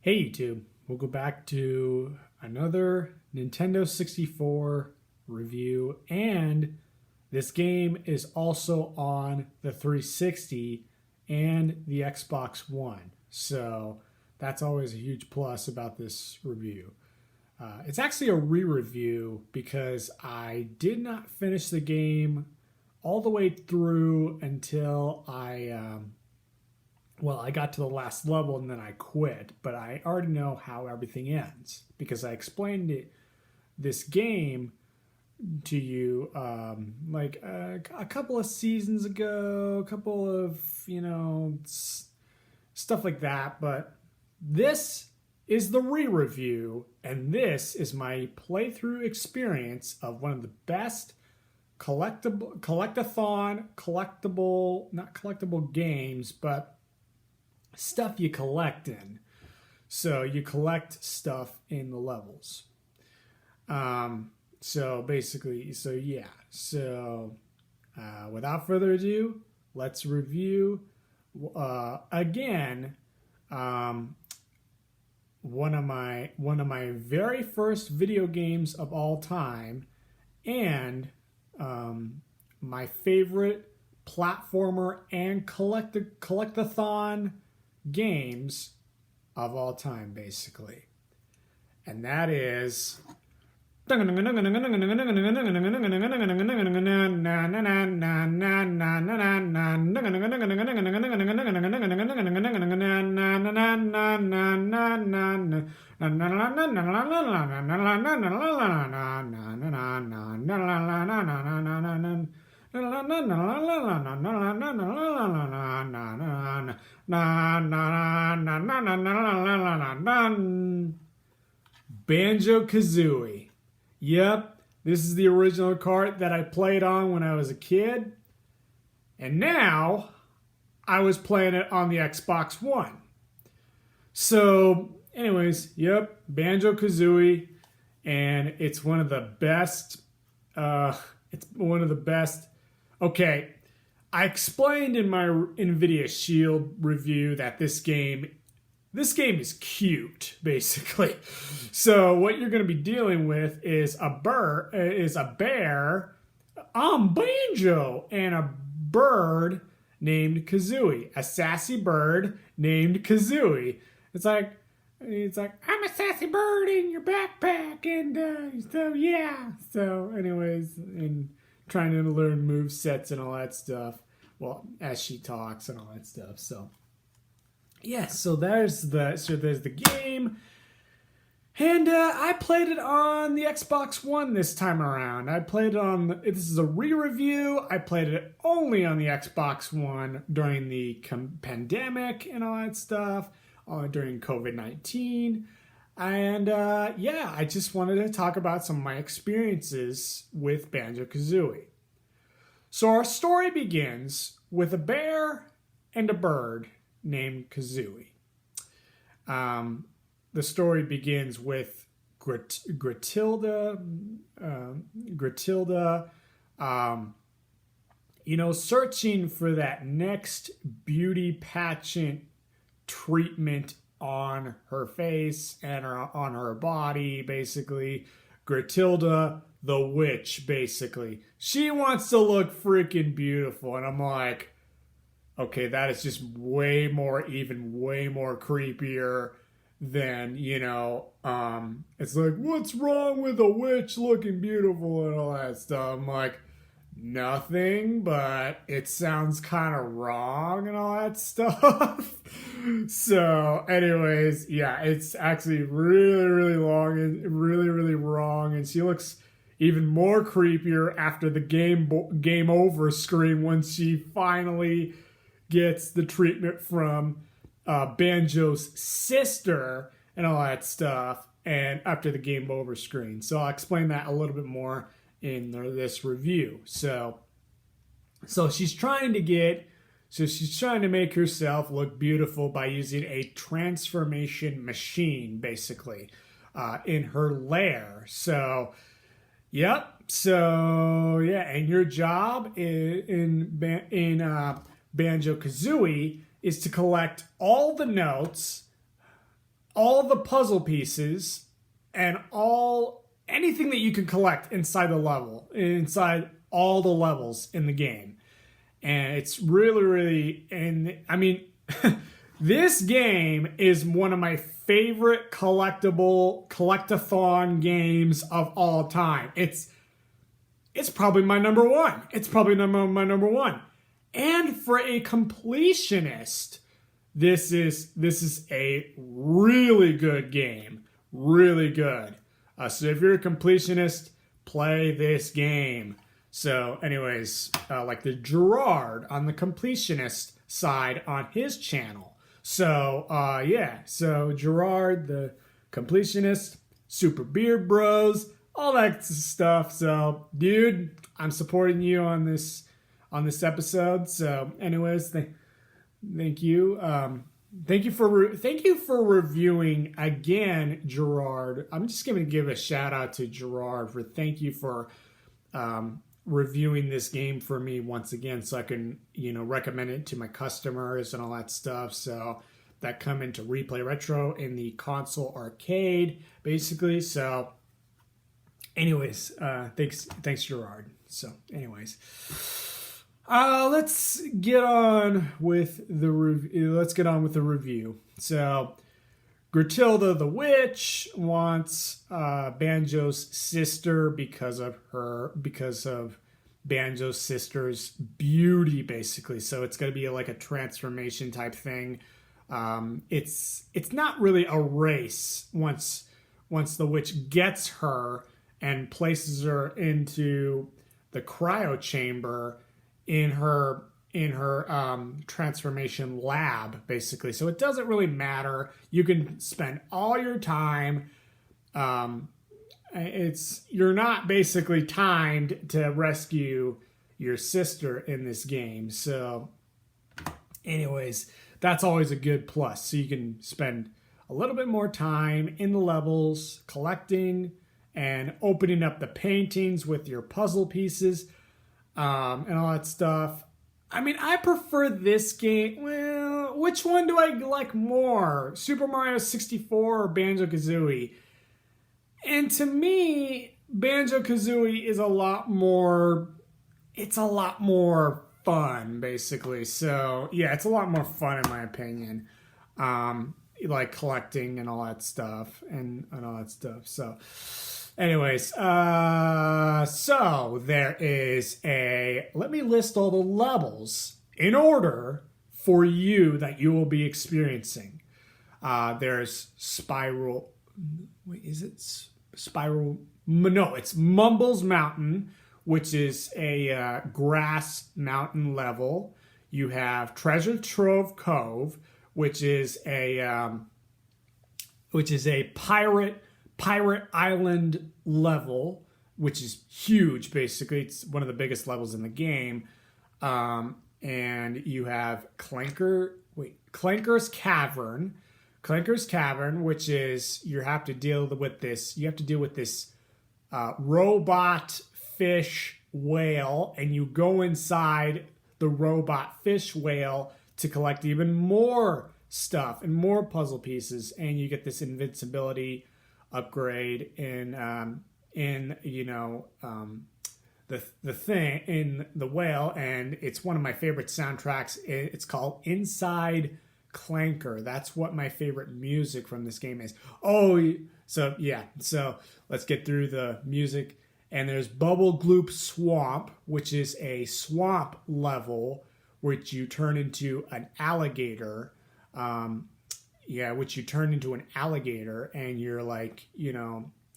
Hey YouTube, we'll go back to another Nintendo 64 review, and this game is also on the 360 and the Xbox One, so that's always a huge plus about this review. It's actually a re-review because I did not finish the game all the way through until I got to the last level and then I quit, but I already know how everything ends because I explained this game to you a couple of seasons ago, a couple of, stuff like that. But this is the re-review, and this is my playthrough experience of one of the best not collectible games, but stuff you collect in. So you collect stuff in the levels. So basically, without further ado, let's review again one of my very first video games of all time, and my favorite platformer and collectathon games of all time, basically. And that is Banjo Kazooie. Yep, this is the original cart that I played on when I was a kid. And now I was playing it on the Xbox One. So, anyways, yep, Banjo Kazooie. And it's one of the best. Okay, I explained in my NVIDIA Shield review that this game is cute, basically. So what you're going to be dealing with is a bear, Banjo, and a bird named Kazooie, a sassy bird named Kazooie. It's like I'm a sassy bird in your backpack, and so yeah. So anyways, and trying to learn move sets and all that stuff. Well, as she talks and all that stuff. So. Yeah, so there's the game, and I played it on the Xbox One this time around. I played it on. This is a re-review. I played it only on the Xbox One during the pandemic and all that stuff, during COVID-19, and I just wanted to talk about some of my experiences with Banjo-Kazooie. So our story begins with a bear and a bird named Kazooie. The story begins with Gratilda, searching for that next beauty pageant treatment on her face and on her body, basically. Gratilda, the witch, basically. She wants to look freaking beautiful, and I'm like, okay, that is just way more creepier than, it's like, what's wrong with a witch looking beautiful and all that stuff? I'm like, nothing, but it sounds kind of wrong and all that stuff. So, anyways, yeah, it's actually really, really long and really, really wrong, and she looks even more creepier after the game over screen when she finally gets the treatment from Banjo's sister and all that stuff, and after the game over screen. So I'll explain that a little bit more in this review. So she's trying to make herself look beautiful by using a transformation machine, basically, in her lair. So, yep. So yeah, and your job in Banjo Kazooie is to collect all the notes all the puzzle pieces and anything that you can collect inside the level, inside all the levels in the game. And it's really, really, and I mean, this game is one of my favorite collectathon games of all time. It's probably my number one. It's probably my number one. And for a completionist, this is a really good game. Really good. So if you're a completionist, play this game. So anyways, like the Gerard on the completionist side on his channel. So yeah, so Gerard the completionist, Super Beard Bros, all that stuff. So dude, I'm supporting you on this episode. So anyways, thank you. Thank you for reviewing again, Gerard. I'm just going to give a shout out to Gerard for thank you for reviewing this game for me once again, so I can recommend it to my customers and all that stuff. So that come into Replay Retro in the console arcade, basically. So, anyways, thanks Gerard. So, anyways. Let's get on with the review. So, Gratilda the Witch wants Banjo's sister because of Banjo's sister's beauty, basically. So it's going to be like a transformation type thing. It's not really a race once the witch gets her and places her into the cryo chamber in her transformation lab, basically. So it doesn't really matter. You can spend all your time. You're not basically timed to rescue your sister in this game. So anyways, that's always a good plus. So you can spend a little bit more time in the levels, collecting and opening up the paintings with your puzzle pieces. And all that stuff. I mean, I prefer this game. Well, which one do I like more? Super Mario 64 or Banjo Kazooie? And to me, Banjo Kazooie is a lot more fun, basically. So, yeah, it's a lot more fun in my opinion. Like collecting and all that stuff and all that stuff. So, anyways, so there is let me list all the levels in order for you that you will be experiencing. There's Spiral, wait, is it Spiral? No, it's Mumbles Mountain, which is a grass mountain level. You have Treasure Trove Cove, which is a pirate island level, which is huge, basically. It's one of the biggest levels in the game. And you have Clanker's Cavern, which is you have to deal with this robot fish whale, and you go inside the robot fish whale to collect even more stuff and more puzzle pieces, and you get this invincibility upgrade in the thing in the whale. And it's one of my favorite soundtracks. It's called Inside Clanker. That's what my favorite music from this game is. So let's get through the music. And there's Bubble Gloop Swamp, which is a swamp level which you turn into an alligator. Which you turn into an alligator, and you're like,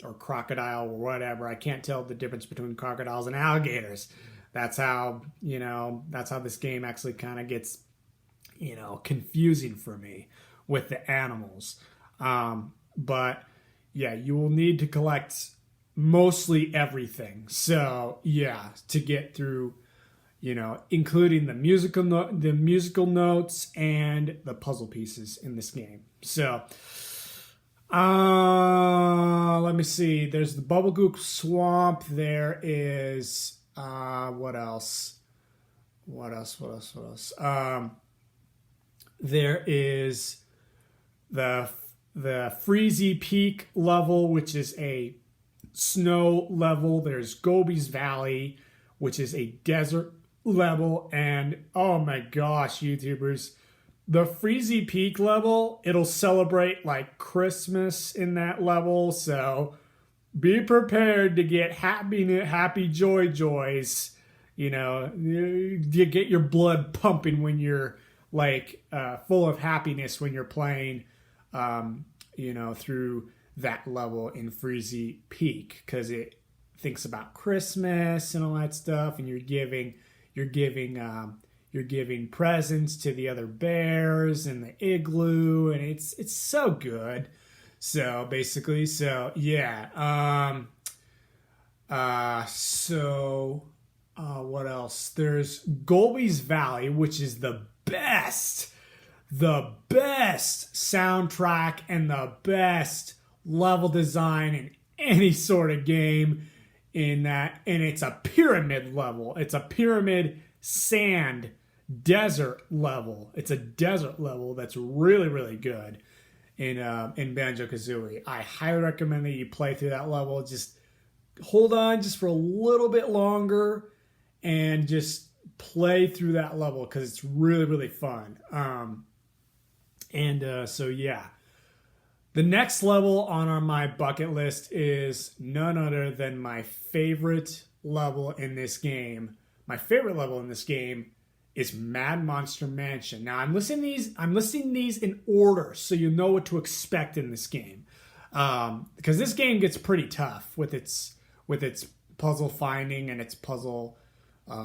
or crocodile or whatever. I can't tell the difference between crocodiles and alligators. That's how this game actually kind of gets, confusing for me with the animals. But yeah, you will need to collect mostly everything. So yeah, to get through, including the musical notes and the puzzle pieces in this game. So, let me see. There's the Bubble Goop Swamp. There is, what else? There is the the Freezy Peak level, which is a snow level. There's Gobi's Valley, which is a desert level. And oh my gosh, YouTubers, the Freezy Peak level, it'll celebrate like Christmas in that level. So be prepared to get happy joys. You know, you get your blood pumping when you're like full of happiness when you're playing, you know, through that level in Freezy Peak, because it thinks about Christmas and all that stuff, and you're giving presents to the other bears in the igloo, and it's so good. So basically, so yeah. What else? There's Gobi's Valley, which is the best soundtrack and the best level design in any sort of game in that. And it's a pyramid level. It's a pyramid sand desert level. It's a desert level that's really, really good in Banjo Kazooie. I highly recommend that you play through that level. Just hold on just for a little bit longer and just play through that level, because it's really, really fun. So yeah. The next level on my bucket list is none other than my favorite level in this game. My favorite level in this game is Mad Monster Mansion. Now I'm listing these in order so you know what to expect in this game. Because this game gets pretty tough with its puzzle finding and its puzzle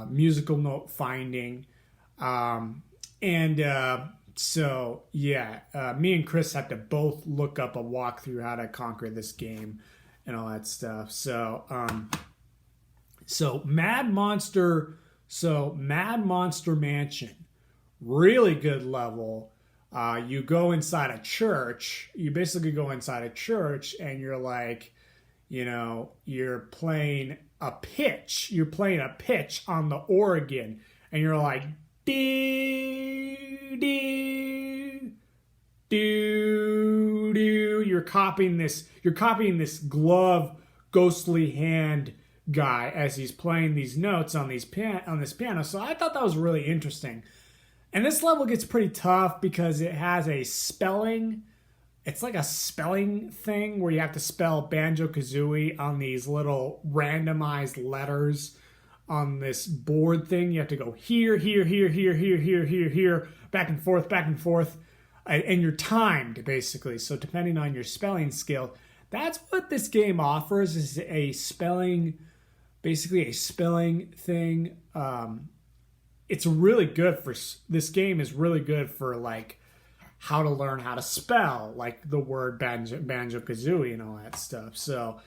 musical note finding. So yeah, me and Chris have to both look up a walkthrough how to conquer this game and all that stuff. So Mad Monster Mansion, really good level. You go inside a church. You basically go inside a church and you're like, you know, you're playing a pitch. You're playing a pitch on the organ, and you're like, doo, doo, doo, doo. You're copying this glove, ghostly hand guy as he's playing these notes on this piano. So I thought that was really interesting. And this level gets pretty tough because it has a spelling. It's like a spelling thing where you have to spell Banjo Kazooie on these little randomized letters on this board thing. You have to go here, here, here, here, here, here, here, here, back and forth. And you're timed, basically. So depending on your spelling skill, that's what this game offers, is a spelling, basically a spelling thing. It's really good for, this game is really good for like how to learn how to spell, like the word Banjo Kazooie and all that stuff. So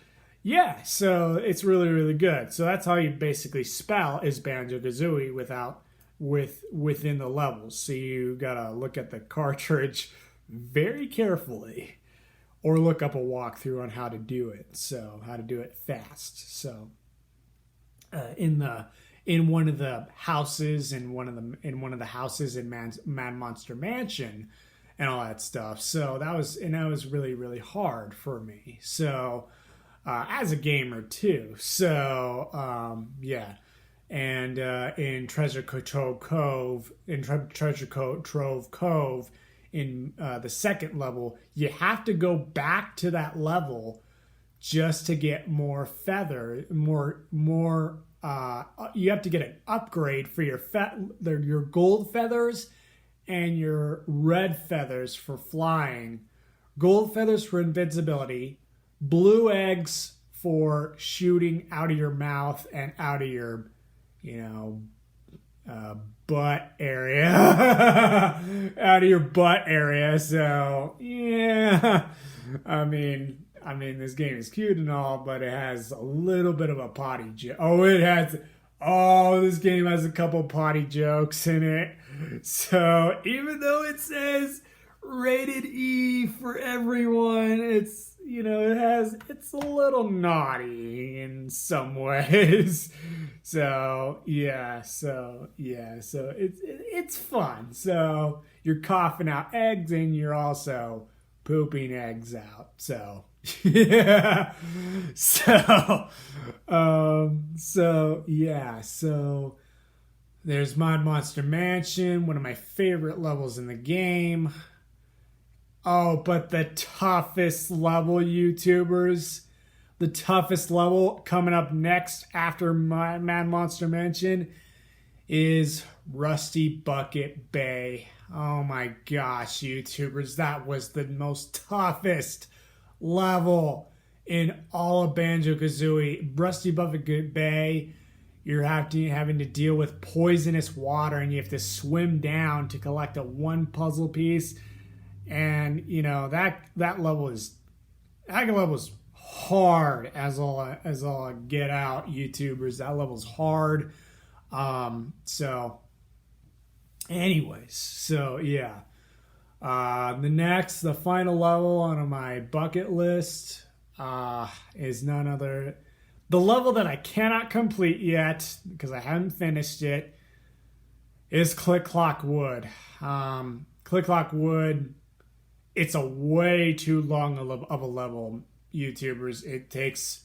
yeah, so it's really, really good. So that's how you basically spell, is Banjo Kazooie within the levels. So you gotta look at the cartridge very carefully, or look up a walkthrough on how to do it. So how to do it fast. So in one of the houses in Mad Monster Mansion and all that stuff. So that was really, really hard for me. So as a gamer too. So yeah. And in Treasure Trove Cove, in the second level, you have to go back to that level just to get more feather, you have to get an upgrade for your gold feathers and your red feathers for flying, gold feathers for invincibility, blue eggs for shooting out of your mouth and out of your, butt area, out of your butt area. So yeah, I mean, this game is cute and all, but it has a little bit of a potty joke. This game has a couple potty jokes in it. So even though it says rated E for everyone, it's a little naughty in some ways. So it's fun. So you're coughing out eggs and you're also pooping eggs out. So yeah. So there's Mod Monster Mansion, one of my favorite levels in the game. Oh, but the toughest level, YouTubers. The toughest level coming up next after Mad Monster Mansion is Rusty Bucket Bay. Oh my gosh, YouTubers, that was the most toughest level in all of Banjo Kazooie. Rusty Bucket Bay, you're having to deal with poisonous water, and you have to swim down to collect a one puzzle piece. And you know that level is hard as all get out, YouTubers. That level's hard. Anyways, so yeah. The final level on my bucket list is none other. The level that I cannot complete yet because I haven't finished it is Click Clock Wood. Click Clock Wood. It's a way too long of a level, YouTubers. It takes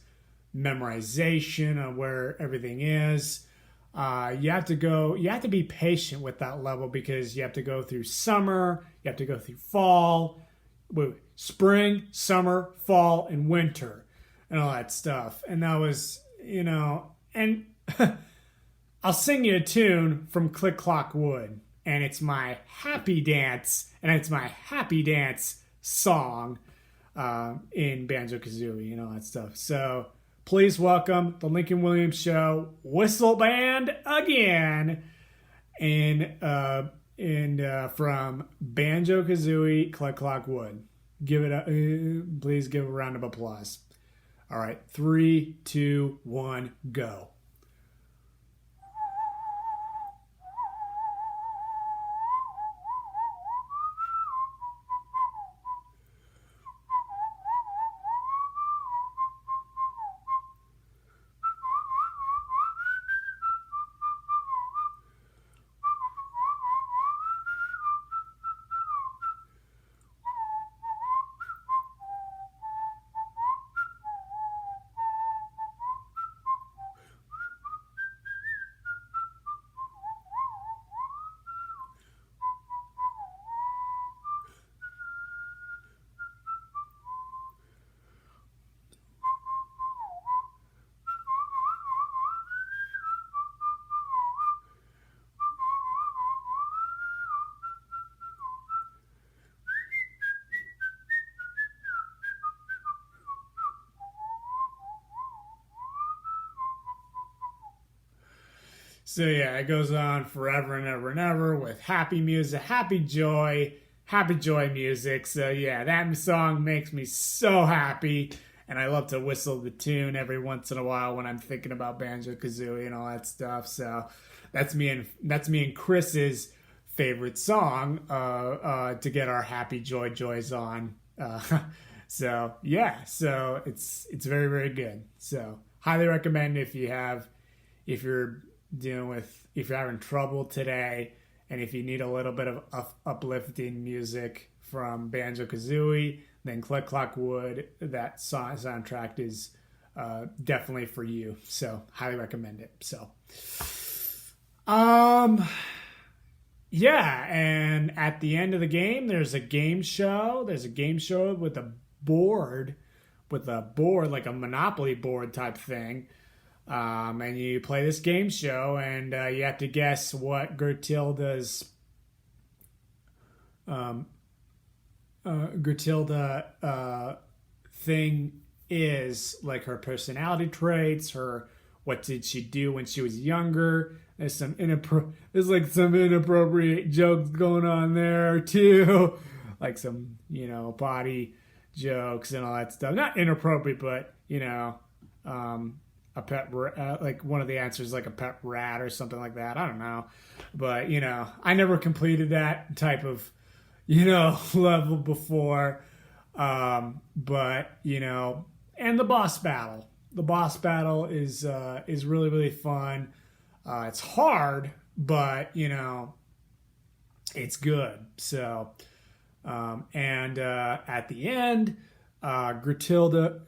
memorization of where everything is. You have to be patient with that level because you have to go through summer, you have to go through fall, spring, summer, fall, and winter, and all that stuff. And that was, and I'll sing you a tune from Click Clock Wood, and it's my happy dance, song in Banjo Kazooie and all that stuff. So please welcome the Lincoln Williams Show Whistle Band again, and from Banjo Kazooie Click Clock Wood. Please give a round of applause. All right, 3, 2, 1, go. So yeah, it goes on forever and ever and ever with happy music, happy joy music. So yeah, that song makes me so happy, and I love to whistle the tune every once in a while when I'm thinking about Banjo Kazooie and all that stuff. So that's me and Chris's favorite song to get our happy joys on. So yeah, so it's very, very good. So highly recommend if you're having trouble today, and if you need a little bit of uplifting music from Banjo Kazooie, then Click Clock Wood, that soundtrack is definitely for you. So highly recommend it. So yeah, and at the end of the game there's a game show. There's a game show with a board like a Monopoly board type thing. And you play this game show, and you have to guess what Gertilda's thing is, like her personality traits, what did she do when she was younger. There's some inappropriate jokes going on there too, like some body jokes and all that stuff. Not inappropriate, but a pet like one of the answers like a pet rat or something like that. I don't know, but I never completed that type of level before. But and the boss battle is really, really fun. It's hard, but it's good. So And at the end, Gratilda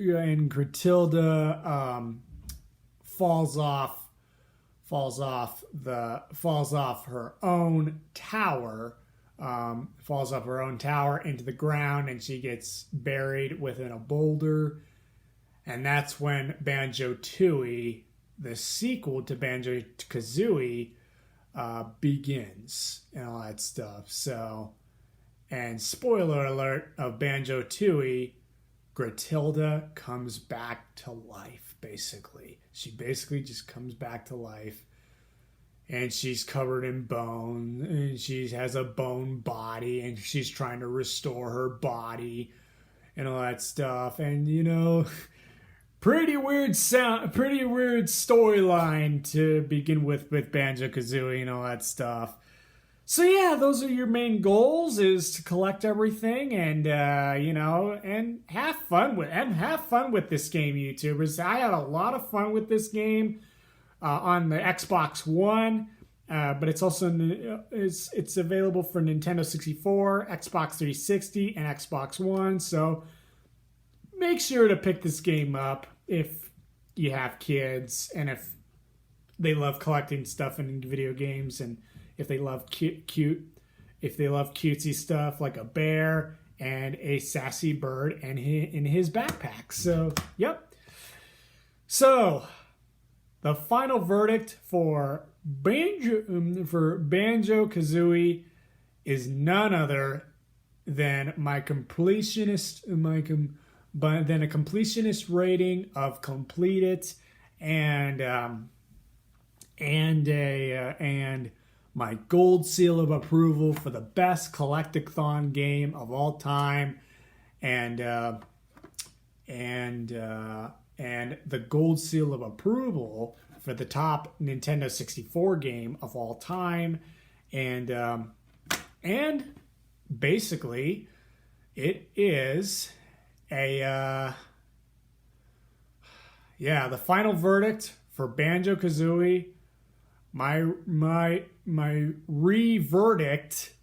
falls off her own tower. Falls off her own tower into the ground, and she gets buried within a boulder. And that's when Banjo Tooie, the sequel to Banjo Kazooie, begins and all that stuff. So, and spoiler alert of Banjo Tooie, Gratilda comes back to life, basically. She basically just comes back to life. And she's covered in bone, and she has a bone body, and she's trying to restore her body and all that stuff. And, you know, pretty weird storyline to begin with Banjo Kazooie and all that stuff. So yeah, those are your main goals: is to collect everything and you know, and have fun with this game, YouTubers. I had a lot of fun with this game on the Xbox One, but it's also it's available for Nintendo 64, Xbox 360, and Xbox One. So make sure to pick this game up if you have kids and if they love collecting stuff in video games, and if they love cutesy stuff like a bear and a sassy bird and in his backpack. So, yep. So, the final verdict for Banjo Kazooie is none other than a completionist rating of complete it, and my gold seal of approval for the best collectathon game of all time, and the gold seal of approval for the top Nintendo 64 game of all time, and basically it is the final verdict for Banjo Kazooie. My re-verdict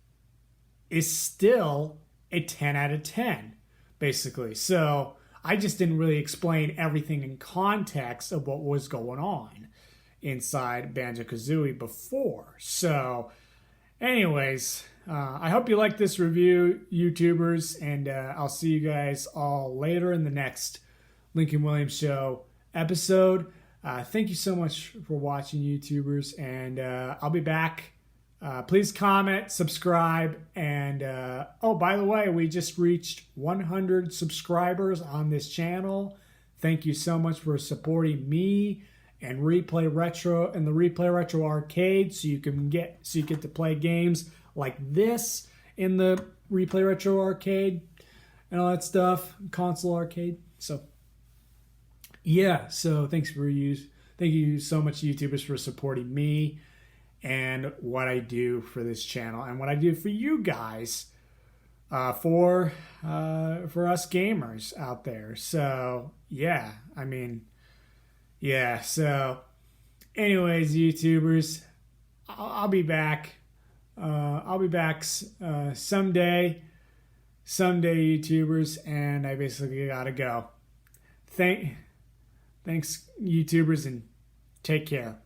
is still a 10 out of 10, basically. So I just didn't really explain everything in context of what was going on inside Banjo Kazooie before. So anyways, I hope you like this review, YouTubers, and I'll see you guys all later in the next Lincoln Williams Show episode. Thank you so much for watching, YouTubers, and I'll be back. Please comment, subscribe, and oh, by the way, we just reached 100 subscribers on this channel. Thank you so much for supporting me and Replay Retro and the Replay Retro Arcade, so you get to play games like this in the Replay Retro Arcade and all that stuff, console arcade. So yeah, so thank you so much, YouTubers, for supporting me and what I do for this channel and what I do for you guys, for us gamers out there. So yeah, I mean, yeah. So, anyways, YouTubers, I'll be back. I'll be back someday, YouTubers, and I basically gotta go. Thanks, YouTubers, and take care.